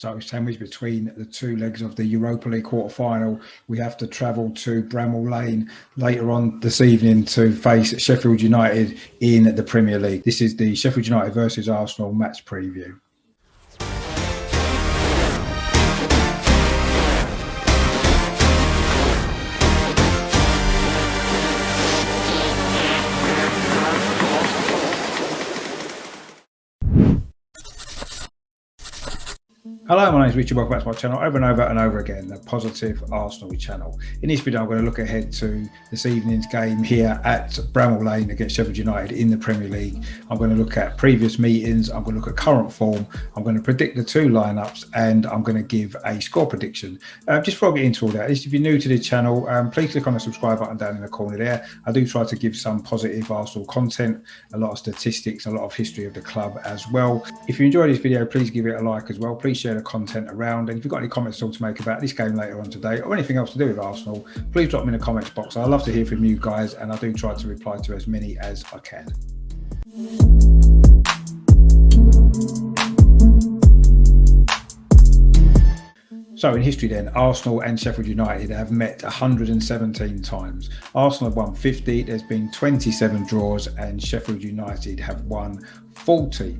So sandwiched between the two legs of the Europa League quarter-final, we have to travel to Brammall Lane later on this evening to face Sheffield United in the Premier League. This is the Sheffield United versus Arsenal match preview. Hello, my name is Richard. Welcome back to my channel over and over again, the Positive Arsenal channel. In this video, I'm going to look ahead to this evening's game here at Brammall Lane against Sheffield United in the Premier League. I'm going to look at previous meetings, I'm going to look at current form, I'm going to predict the two lineups, and I'm going to give a score prediction. Just before I get into all that, if you're new to the channel, please click on the subscribe button down in the corner there. I do try to give some positive Arsenal content, a lot of statistics, a lot of history of the club as well. If you enjoy this video, please give it a like as well. Please share the content around, and if you've got any comments at all to make about this game later on today or anything else to do with Arsenal, please drop me in the comments box. I love to hear from you guys, and I do try to reply to as many as I can. So in history then, Arsenal and Sheffield United have met 117 times. Arsenal have won 50, there's been 27 draws, and Sheffield United have won 40.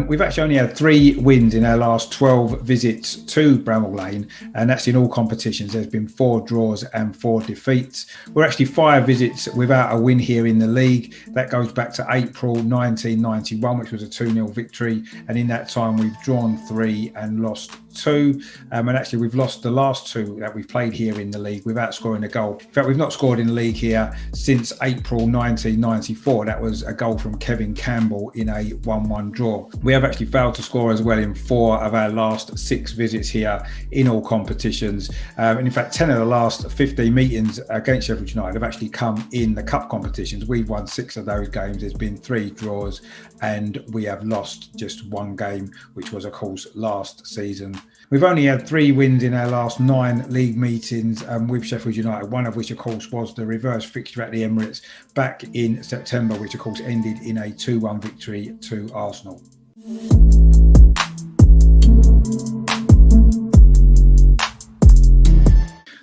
We've actually only had 3 wins in our last 12 visits to Brammall Lane, and that's in all competitions. There's been 4 draws and 4 defeats. We're actually 5 visits without a win here in the league. That goes back to April 1991, which was a 2-0 victory, and in that time we've drawn 3 and lost 2, and actually we've lost the last 2 that we've played here in the league without scoring a goal. In fact, we've not scored in the league here since April 1994. That was a goal from Kevin Campbell in a 1-1 draw. We have actually failed to score as well in 4 of our last 6 visits here in all competitions, and in fact 10 of the last 15 meetings against Sheffield United have actually come in the cup competitions. We've won 6 of those games, there's been 3 draws, and we have lost just 1 game, which was of course last season. We've only had 3 wins in our last 9 league meetings with Sheffield United, one of which of course was the reverse fixture at the Emirates back in September, which of course ended in a 2-1 victory to Arsenal.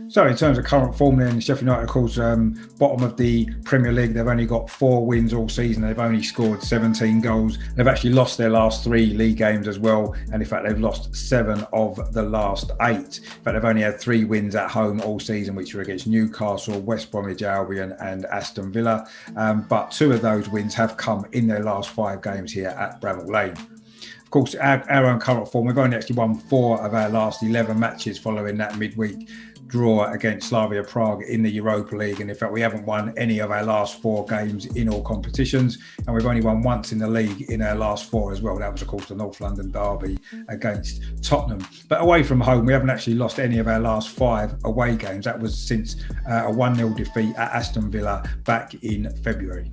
So in terms of current form then, Sheffield United of course bottom of the Premier League. They've only got 4 wins all season. They've only scored 17 goals. They've actually lost their last 3 league games as well, and in fact they've lost 7 of the last 8. In fact, they've only had 3 wins at home all season, which were against Newcastle, West Bromwich Albion and Aston Villa, but 2 of those wins have come in their last 5 games here at Brammall Lane. Of course, our own current form, we've only actually won 4 of our last 11 matches following that midweek draw against Slavia Prague in the Europa League, and in fact we haven't won any of our last 4 games in all competitions, and we've only won once in the league in our last 4 as well. That was of course the North London derby against Tottenham. But away from home, we haven't actually lost any of our last 5 away games. That was since a 1-0 defeat at Aston Villa back in February.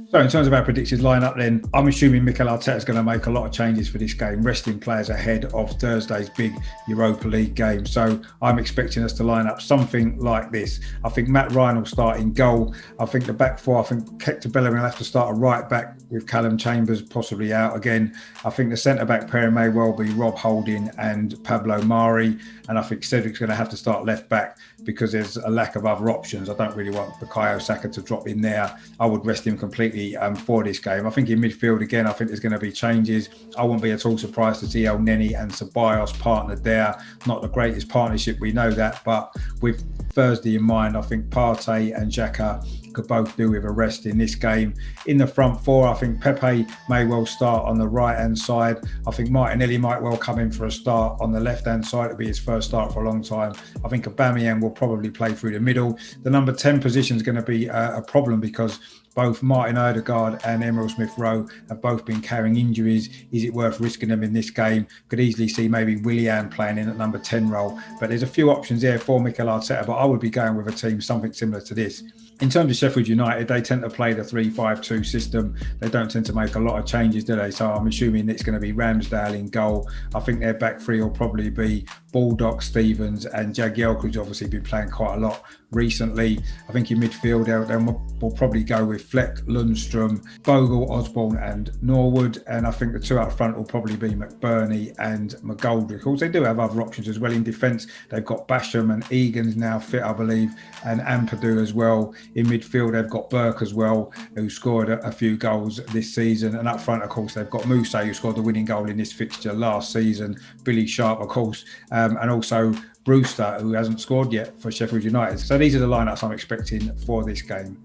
So in terms of our predicted lineup then, I'm assuming Mikel Arteta is going to make a lot of changes for this game, resting players ahead of Thursday's big Europa League game. So I'm expecting us to line up something like this. I think Matt Ryan will start in goal. I think the back 4, I think Hector Bellerin will have to start a right back with Callum Chambers possibly out again. I think the centre back pair may well be Rob Holding and Pablo Mari, and I think Cedric's going to have to start left back because there's a lack of other options. I don't really want Bukayo Saka to drop in there. I would rest him completely for this game. I think in midfield again, I think there's going to be changes. I wouldn't be at all surprised to see El Neni and Ceballos partnered there. Not the greatest partnership, we know that, but with Thursday in mind, I think Partey and Xhaka could both do with a rest in this game. In the front 4, I think Pepe may well start on the right hand side. I think Martinelli might well come in for a start on the left hand side. It'll be his first start for a long time. I think Aubameyang will probably play through the middle. The number 10 position is going to be a problem because both Martin Odegaard and Emile Smith-Rowe have both been carrying injuries. Is it worth risking them in this game? Could easily see maybe Willian playing in at number 10 role. But there's a few options there for Mikel Arteta, but I would be going with a team something similar to this. In terms of Sheffield United, they tend to play the 3-5-2 system. They don't tend to make a lot of changes, do they? So I'm assuming it's going to be Ramsdale in goal. I think their back 3 will probably be Baldock, Stevens and Jagielka, who's obviously been playing quite a lot recently. I think in midfield we'll probably go with Fleck, Lundstrom, Bogle, Osborne and Norwood, and I think the two up front will probably be McBurney and McGoldrick. Of course, they do have other options as well in defence. They've got Basham and Egan's now fit, I believe, and Ampadu as well. In midfield they've got Burke as well, who scored a few goals this season, and up front of course they've got Moussa, who scored the winning goal in this fixture last season, Billy Sharp of course, and also Brewster, who hasn't scored yet for Sheffield United. So these are the lineups I'm expecting for this game.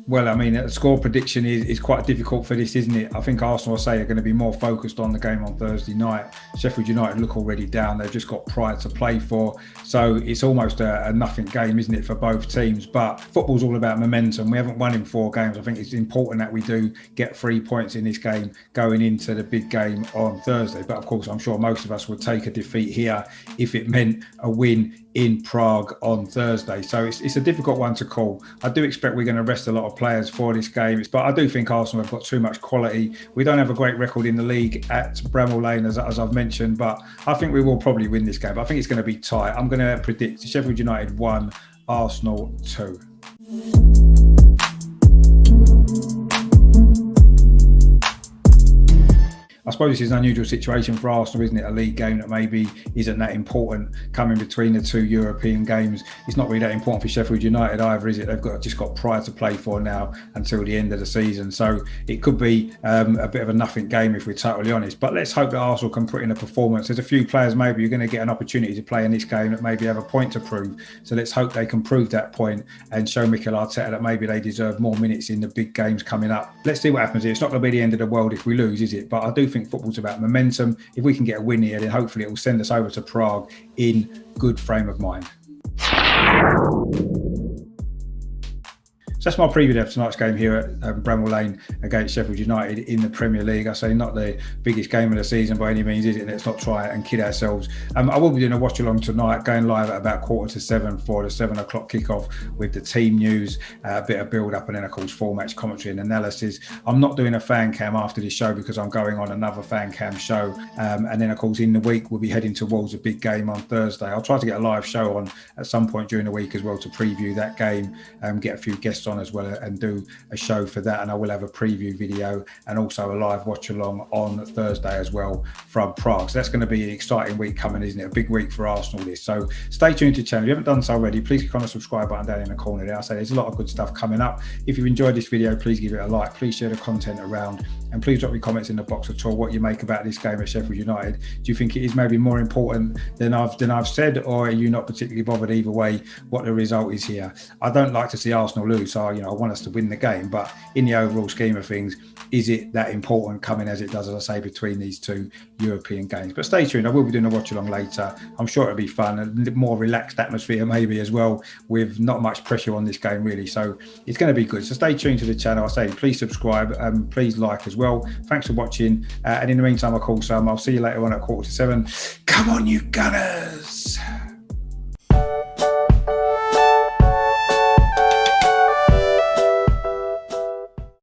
Well, I mean, a score prediction is quite difficult for this, isn't it? I think Arsenal, are going to be more focused on the game on Thursday night. Sheffield United look already down. They've just got pride to play for. So it's almost a nothing game, isn't it, for both teams? But football's all about momentum. We haven't won in 4 games. I think it's important that we do get 3 points in this game going into the big game on Thursday. But of course, I'm sure most of us would take a defeat here if it meant a win in Prague on Thursday. So it's a difficult one to call. I do expect we're going to rest a lot of players for this game, but I do think Arsenal have got too much quality. We don't have a great record in the league at Brammall Lane, as I've mentioned, but I think we will probably win this game. But I think it's going to be tight. I'm going to predict Sheffield United 1, Arsenal 2. I suppose this is an unusual situation for Arsenal, isn't it? A league game that maybe isn't that important coming between the 2 European games. It's not really that important for Sheffield United either, is it? They've just got pride to play for now until the end of the season. So it could be a bit of a nothing game if we're totally honest. But let's hope that Arsenal can put in a performance. There's a few players maybe you're going to get an opportunity to play in this game that maybe have a point to prove. So let's hope they can prove that point and show Mikel Arteta that maybe they deserve more minutes in the big games coming up. Let's see what happens here. It's not going to be the end of the world if we lose, is it? But I do think football's about momentum. If we can get a win here, then hopefully it will send us over to Prague in good frame of mind. So that's my preview of tonight's game here at Brammall Lane against Sheffield United in the Premier League. I say not the biggest game of the season by any means, is it? Let's not try and kid ourselves. I will be doing a watch along tonight, going live at about 7:15 for the 7 o'clock kickoff with the team news, a bit of build up, and then of course full match commentary and analysis. I'm not doing a fan cam after this show because I'm going on another fan cam show, and then of course in the week we'll be heading towards a big game on Thursday. I'll try to get a live show on at some point during the week as well to preview that game, get a few guests on as well and do a show for that, and I will have a preview video and also a live watch along on Thursday as well from Prague. So that's going to be an exciting week coming, isn't it? A big week for Arsenal this. So stay tuned to the channel. If you haven't done so already, please click on the subscribe button down in the corner there. I say there's a lot of good stuff coming up. If you've enjoyed this video, please give it a like, please share the content around, and please drop your comments in the box at all what you make about this game at Sheffield United. Do you think it is maybe more important than I've said, or are you not particularly bothered either way what the result is here? I don't like to see Arsenal lose, so I want us to win the game, but in the overall scheme of things, is it that important coming as it does, as I say, between these 2 European games? But stay tuned, I will be doing a watch along later. I'm sure it'll be fun, a more relaxed atmosphere maybe as well, with not much pressure on this game really, so it's going to be good. So stay tuned to the channel. I say please subscribe, please like as well. Thanks for watching, and in the meantime of course I'll see you later on at 7:15. Come on you Gunners!